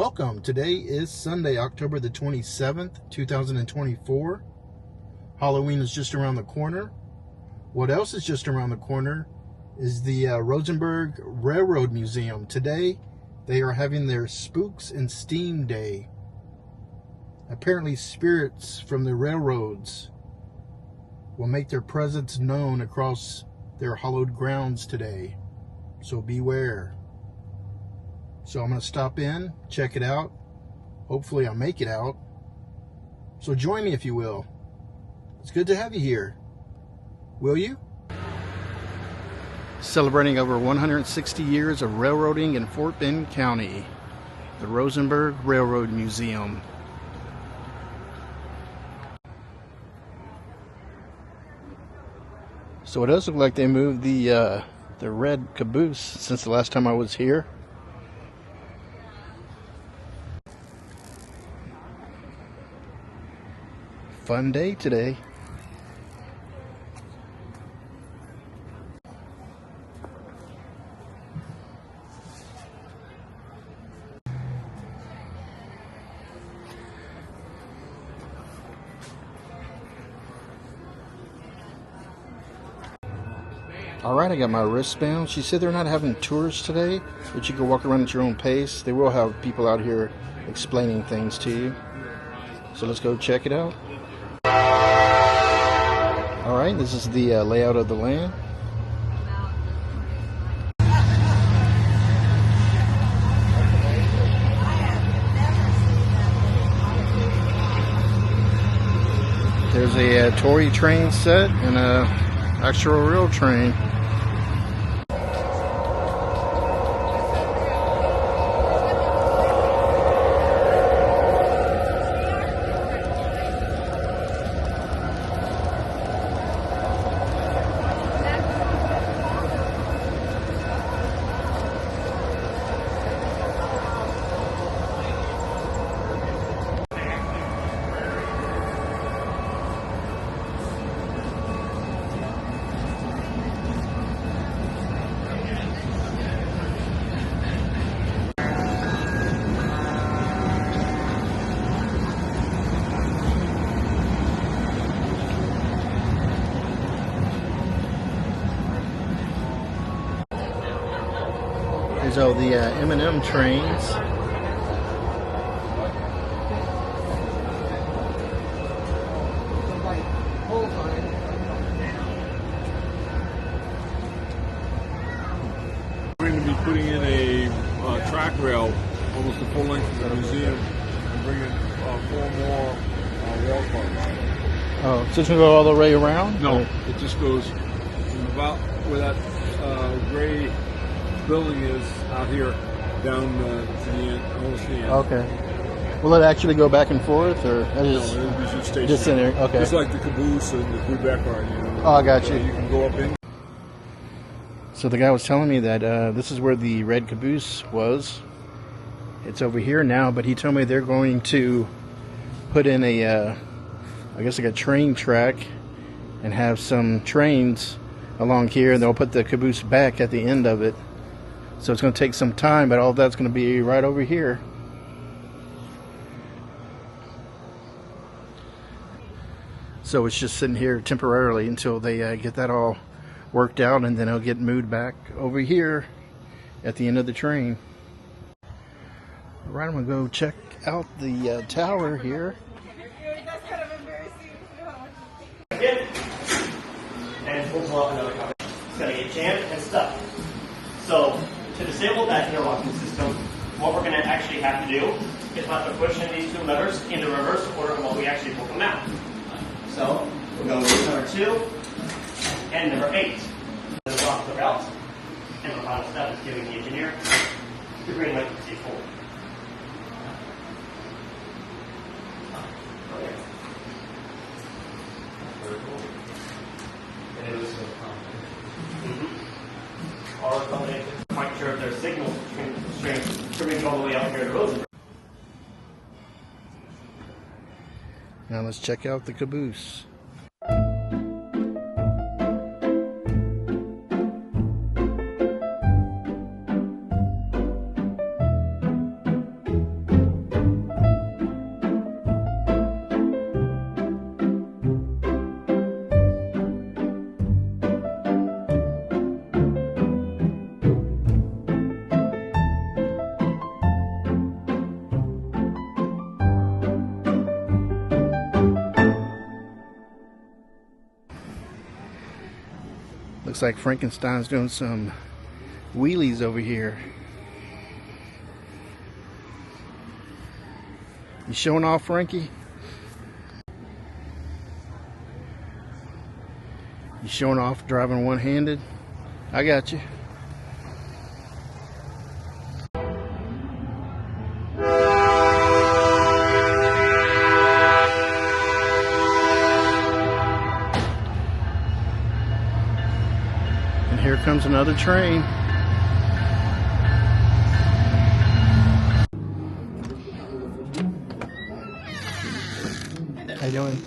Welcome. Today is Sunday, October the 27th, 2024. Halloween is just around the corner. What else is just around the corner is the Rosenberg Railroad Museum. Today, they are having their Spooks and Steam Day. Apparently, spirits from the railroads will make their presence known across their hallowed grounds today. So beware. So I'm going to stop in, check it out. Hopefully I'll make it out. So join me if you will. It's good to have you here. Will you? Celebrating over 160 years of railroading in Fort Bend County. The Rosenberg Railroad Museum. So it does look like they moved the red caboose since the last time I was here. Fun day today. Alright, I got my wristband. She said they're not having tours today, but you can walk around at your own pace. They will have people out here explaining things to you. So let's go check it out. Alright, this is the layout of the land. There's a toy train set and a actual real train. There's all the M&M trains. We're going to be putting in a track rail almost the full length of the museum and bringing 4 more rail cars. Oh, so it's going to go all the way around? No, or? it just goes from about where that gray building is out here down to the end, almost the end. Okay. Will it actually go back and forth, or No, it'll be just stationary. just in there? Okay. Just like the caboose and the Quebec car, you know. Oh, I got you. You can go up in. So the guy was telling me that this is where the red caboose was. It's over here now, but he told me they're going to put in a, I guess like a train track, and have some trains along here, and they'll put the caboose back at the end of it. So it's going to take some time, but all that's going to be right over here. So it's just sitting here temporarily until they get that all worked out, and then it'll get moved back over here at the end of the train. All right, I'm going to go check out the tower here. And we'll pull up another copy. It's going to get jammed and stuck. So to disable that interlocking system, what we're going to actually have to do is have to push in these 2 levers in the reverse order of what we actually pull them out. So we'll go with number 2 and number 8. Let's lock the route. And the final step is giving the engineer the green light to see forward. Quite sure if there's signal strings all the way out here to Rosenberg. Now let's check out the caboose. Looks like Frankenstein's doing some wheelies over here. You showing off, Frankie? You showing off driving one-handed? I got you. And here comes another train. How you doing?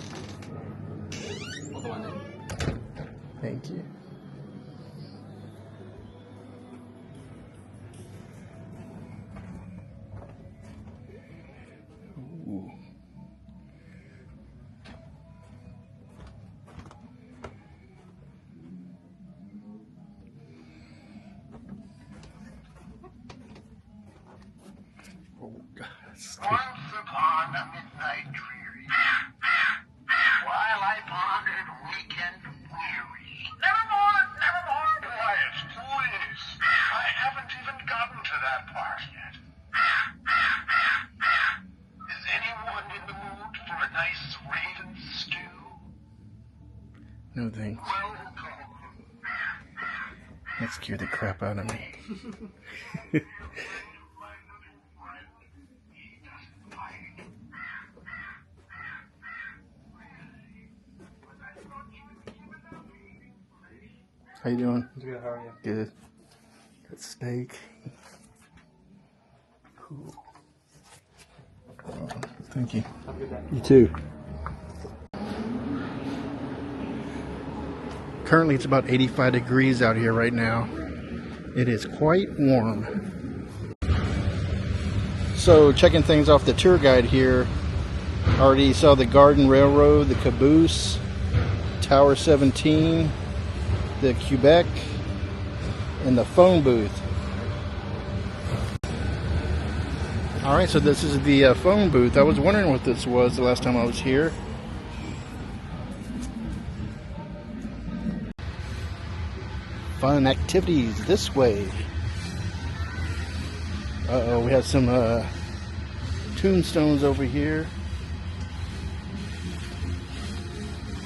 Thank you. Ooh. Oh God, that's scary. Once upon a midnight dreary, while I pondered weekend weary. Nevermore, quiet, please. I haven't even gotten to that part yet. Is anyone in the mood for a nice raven stew? No thanks. Welcome. That scared the crap out of me. How you doing? Good, how are you? Good. Got steak. Cool. Thank you. Have a good day. You too. Currently it's about 85 degrees out here right now. It is quite warm. So checking things off the tour guide here. Already saw the Garden Railroad, the Caboose, Tower 17, the Quebec, and the phone booth. Alright, so this is the phone booth. I was wondering what this was the last time I was here. Fun activities this way. Uh-oh, we have some tombstones over here.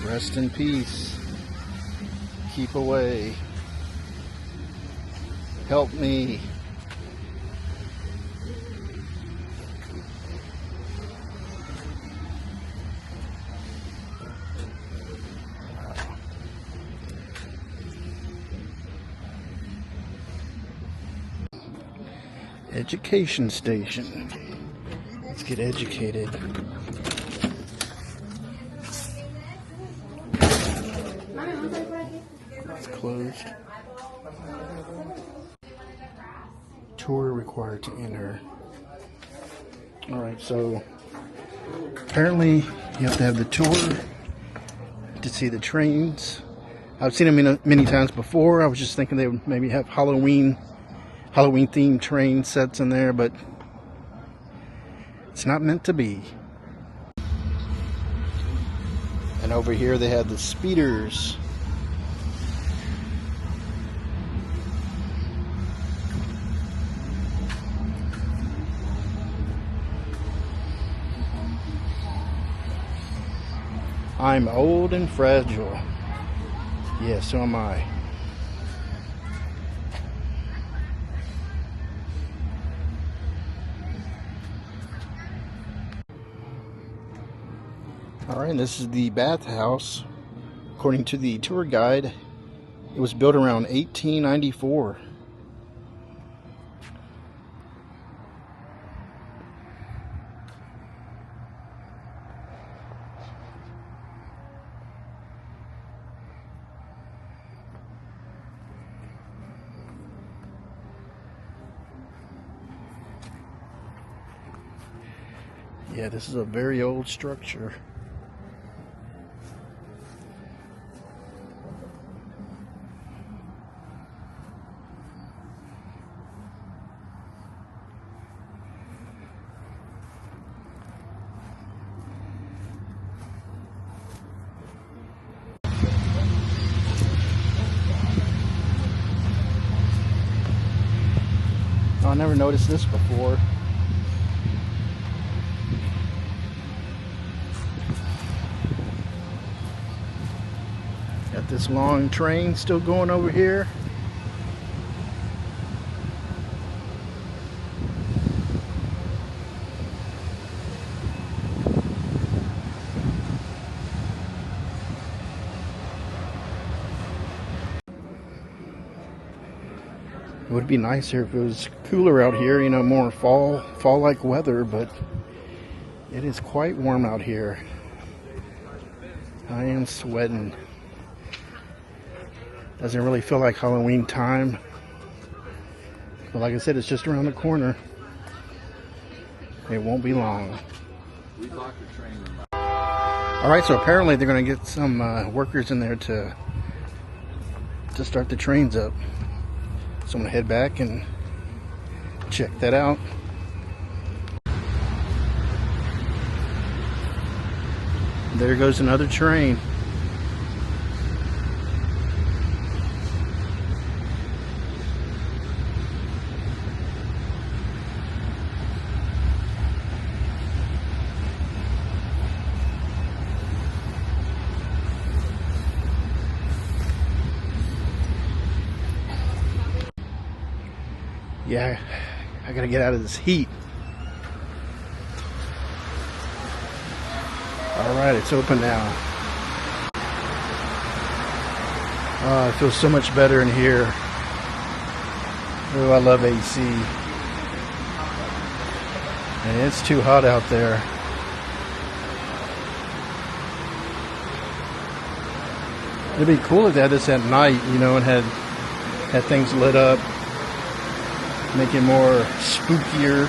Rest in peace. Keep away. Help me. Education station. Let's get educated. It's closed. Tour required to enter. Alright, so apparently you have to have the tour to see the trains. I've seen them many times before. I was just thinking they would maybe have Halloween themed train sets in there, but it's not meant to be. And over here they have the speeders. I'm old and fragile. Yeah, so am I. Alright, this is the bathhouse. According to the tour guide, it was built around 1894. Yeah, this is a very old structure. I never noticed this before. Got this long train still going over here. It would be nicer if it was cooler out here, you know, more fall-like weather, but it is quite warm out here. I am sweating. Doesn't really feel like Halloween time. But like I said, it's just around the corner. It won't be long. Alright, so apparently they're going to get some workers in there to start the trains up. So I'm going to head back and check that out. There goes another train. Yeah, I gotta get out of this heat. Alright, it's open now. Oh, it feels so much better in here. Oh, I love AC. And it's too hot out there. It'd be cool if they had this at night, you know, and had things lit up. Make it more spookier.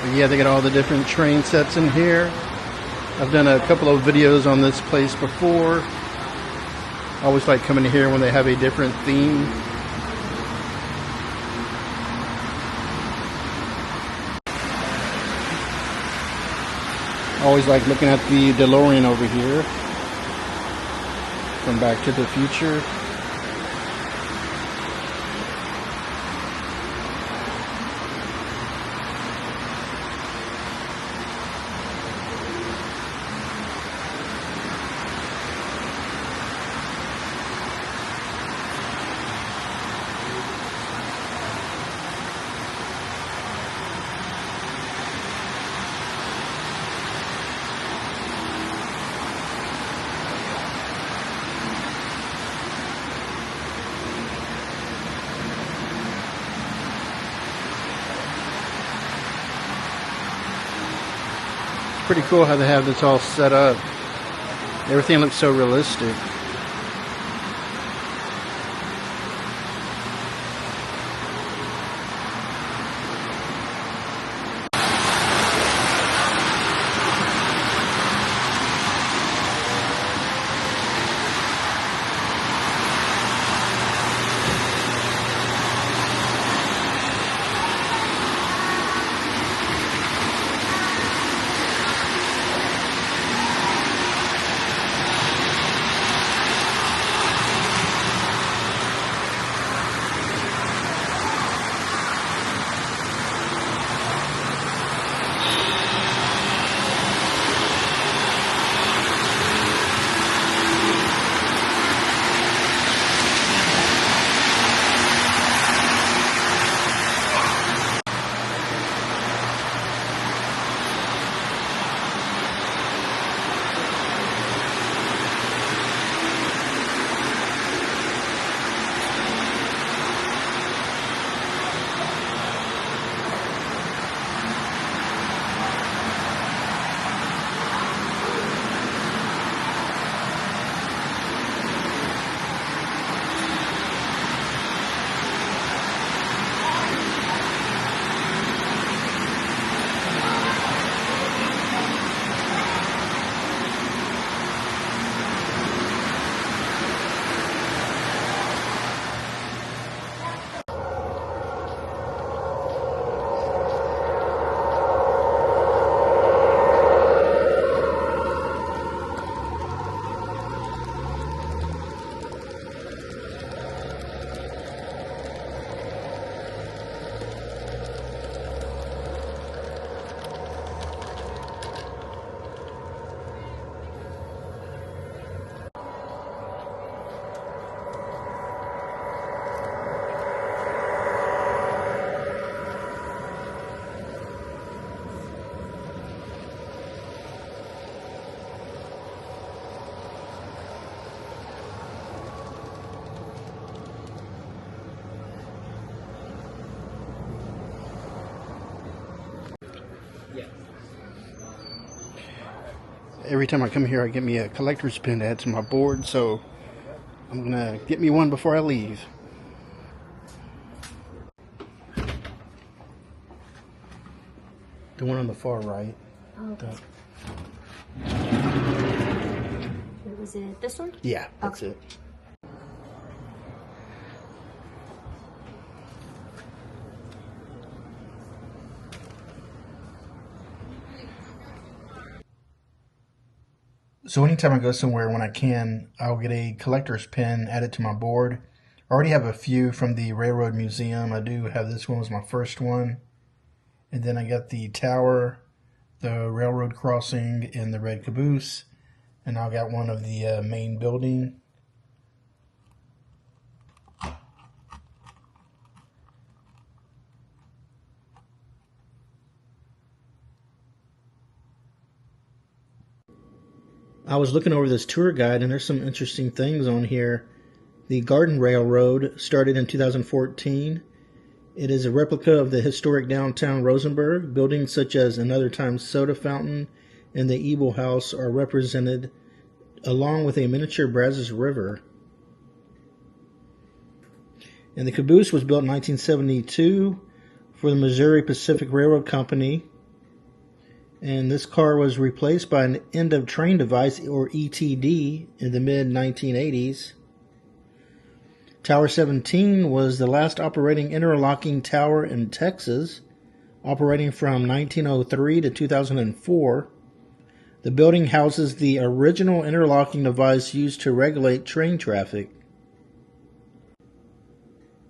But yeah, they got all the different train sets in here. I've done a couple of videos on this place before. I always like coming here when they have a different theme. Always like looking at the DeLorean over here. From Back to the Future. Pretty cool how they have this all set up. Everything looks so realistic. every time I come here I get me a collector's pin to add to my board, so I'm gonna get me one before I leave. The one on the far right. Oh, okay. Was it this one? Yeah, that's it. So anytime I go somewhere, when I can, I'll get a collector's pin added to my board. I already have a few from the Railroad Museum. I do have this one, was my first one. And then I got the tower, the railroad crossing, and the red caboose. And I got one of the main building. I was looking over this tour guide and there's some interesting things on here. The Garden Railroad started in 2014. It is a replica of the historic downtown Rosenberg. Buildings such as Another Time's Soda Fountain and the Ebel House are represented, along with a miniature Brazos River. And the caboose was built in 1972 for the Missouri Pacific Railroad Company. And this car was replaced by an end-of-train device, or ETD, in the mid-1980s. Tower 17 was the last operating interlocking tower in Texas, operating from 1903 to 2004. The building houses the original interlocking device used to regulate train traffic.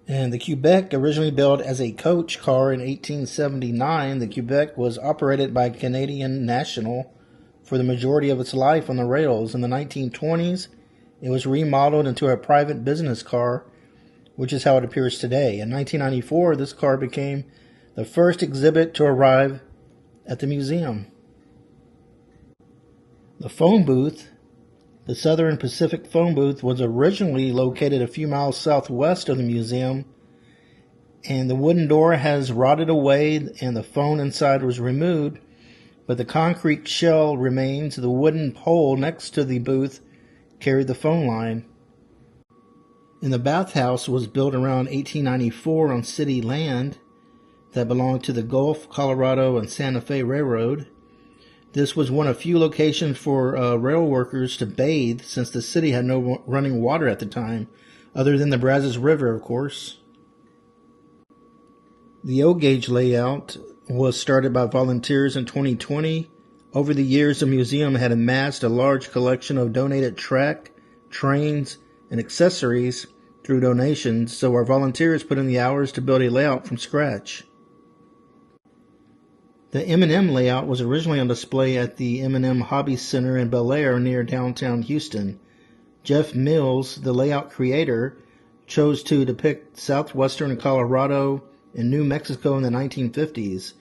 And the Quebec, originally built as a coach car in 1879, the Quebec was operated by Canadian National for the majority of its life on the rails. In the 1920s, it was remodeled into a private business car, which is how it appears today. In 1994, this car became the first exhibit to arrive at the museum. The phone booth, the Southern Pacific phone booth, was originally located a few miles southwest of the museum, and the wooden door has rotted away and the phone inside was removed, but the concrete shell remains. The wooden pole next to the booth carried the phone line. And the bathhouse was built around 1894 on city land that belonged to the Gulf, Colorado, and Santa Fe Railroad. This was one of few locations for rail workers to bathe, since the city had no running water at the time, other than the Brazos River, of course. The O-gauge layout was started by volunteers in 2020. Over the years, the museum had amassed a large collection of donated track, trains, and accessories through donations, so our volunteers put in the hours to build a layout from scratch. The M&M layout was originally on display at the M&M Hobby Center in Bel Air near downtown Houston. Jeff Mills, the layout creator, chose to depict southwestern Colorado and New Mexico in the 1950s.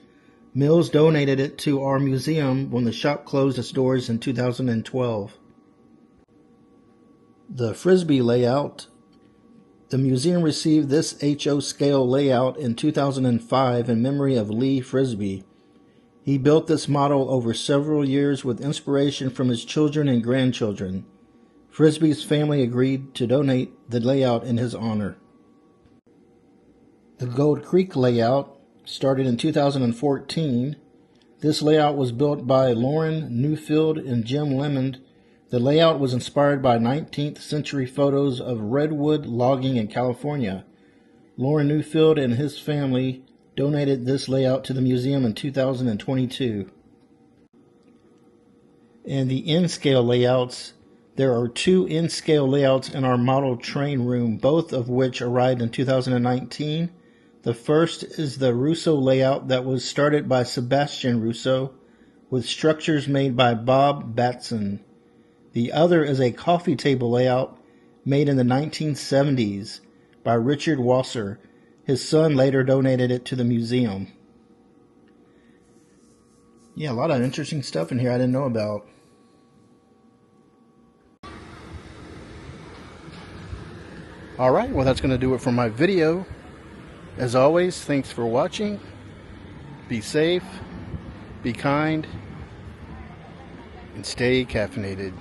Mills donated it to our museum when the shop closed its doors in 2012. The Frisbee layout. The museum received this HO scale layout in 2005 in memory of Lee Frisbee. He built this model over several years with inspiration from his children and grandchildren. Frisbee's family agreed to donate the layout in his honor. The Gold Creek layout started in 2014. This layout was built by Lauren Newfield and Jim Lemond. The layout was inspired by 19th century photos of redwood logging in California. Lauren Newfield and his family donated this layout to the museum in 2022. And the N-scale layouts. There are two N-scale layouts in our model train room, both of which arrived in 2019. The first is the Russo layout that was started by Sebastian Russo, with structures made by Bob Batson. The other is a coffee table layout made in the 1970s by Richard Wasser. His son later donated it to the museum. Yeah, a lot of interesting stuff in here I didn't know about. Alright, well that's going to do it for my video. As always, thanks for watching. Be safe, be kind, and stay caffeinated.